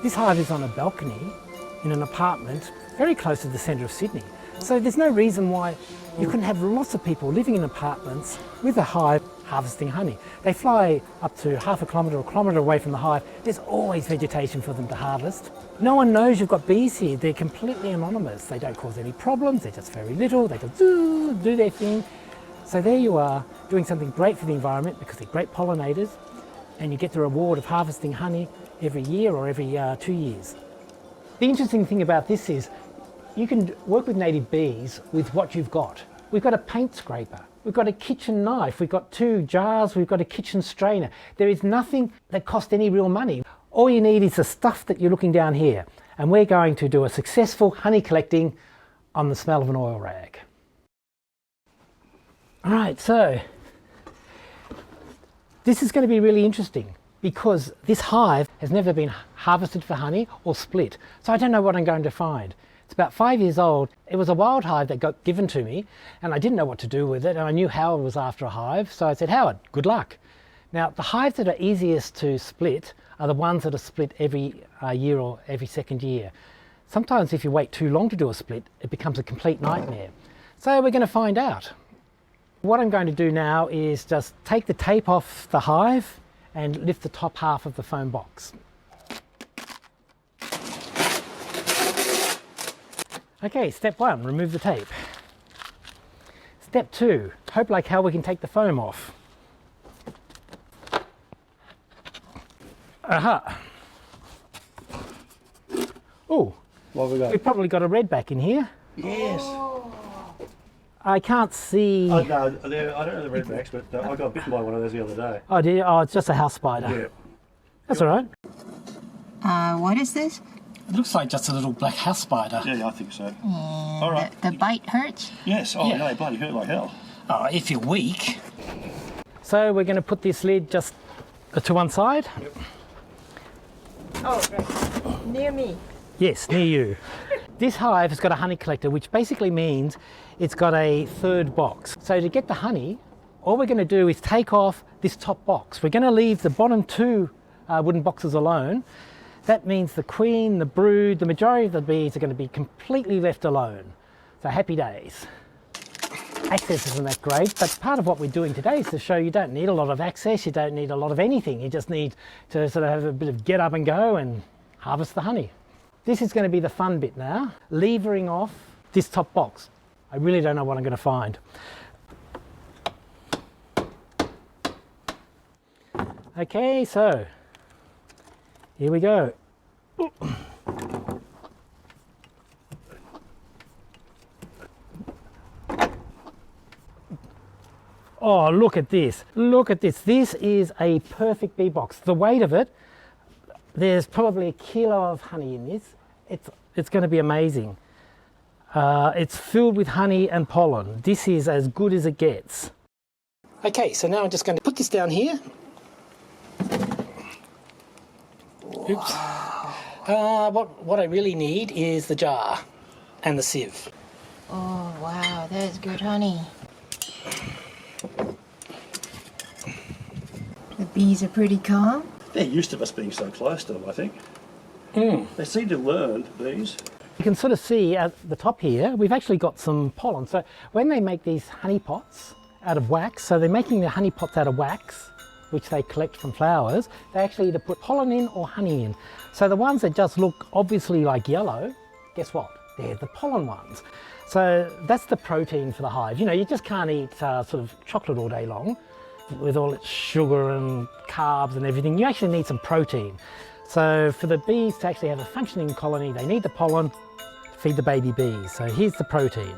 This hive is on a balcony in an apartment very close to the centre of Sydney. So there's no reason why you couldn't have lots of people living in apartments with a hive harvesting honey. They fly up to half a kilometre or a kilometre away from the hive. There's always vegetation for them to harvest. No one knows you've got bees here. They're completely anonymous. They don't cause any problems. They're just very little. They just do their thing. So there you are, doing something great for the environment because they're great pollinators, and you get the reward of harvesting honey every year or every 2 years. The interesting thing about this is you can work with native bees with what you've got. We've got a paint scraper, we've got a kitchen knife, we've got 2 jars, we've got a kitchen strainer. There is nothing that costs any real money. All you need is the stuff that you're looking down here, and we're going to do a successful honey collecting on the smell of an oil rag. All right, so this is going to be really interesting because this hive has never been harvested for honey or split. So I don't know what I'm going to find. It's about 5 years old. It was a wild hive that got given to me and I didn't know what to do with it, and I knew Howard was after a hive. So I said, Howard, good luck. Now, the hives that are easiest to split are the ones that are split every year or every second year. Sometimes if you wait too long to do a split, it becomes a complete nightmare. So we're going to find out. What I'm going to do now is just take the tape off the hive and lift the top half of the foam box. Okay, step 1, remove the tape. Step 2, hope like hell we can take the foam off. Aha! Oh, What have we got? we've probably got a redback in here. Yes. I can't see. Oh, no, I don't know the redbacks, but I got bitten by one of those the other day. Oh dear, oh, it's just a house spider. Yeah. That's all right. What is this? It looks like just a little black house spider. Yeah, I think so. All right. The bite hurts? Yes. Oh, Yeah. no, they bloody hurt like hell. Oh, if you're weak. So we're going to put this lid just to one side. Yep. Oh, right. Near me. Yes, near you. This hive has got a honey collector, which basically means it's got a third box. So to get the honey, all we're going to do is take off this top box. We're going to leave the bottom 2 wooden boxes alone. That means the queen, the brood, the majority of the bees are going to be completely left alone. So happy days. Access isn't that great, but part of what we're doing today is to show you don't need a lot of access, you don't need a lot of anything. You just need to sort of have a bit of get up and go and harvest the honey. This is going to be the fun bit now, levering off this top box. I really don't know what I'm going to find. Okay, so here we go. Oh, look at this. Look at this. This is a perfect bee box. The weight of it, there's probably 1 kilo of honey in this. It's going to be amazing. It's filled with honey and pollen. This is as good as it gets. Okay, so now I'm just going to put this down here. Oops. What I really need is the jar and the sieve. Oh, wow, that is good honey. The bees are pretty calm. They're used to us being so close to them, I think. They seem to learn, these. You can sort of see at the top here, we've actually got some pollen. So when they make these honey pots out of wax, so they're making the honey pots out of wax, which they collect from flowers, they actually either put pollen in or honey in. So the ones that just look obviously like yellow, guess what? They're the pollen ones. So that's the protein for the hive. You know, you just can't eat sort of chocolate all day long with all its sugar and carbs and everything. You actually need some protein. So for the bees to actually have a functioning colony, they need the pollen to feed the baby bees. So here's the protein.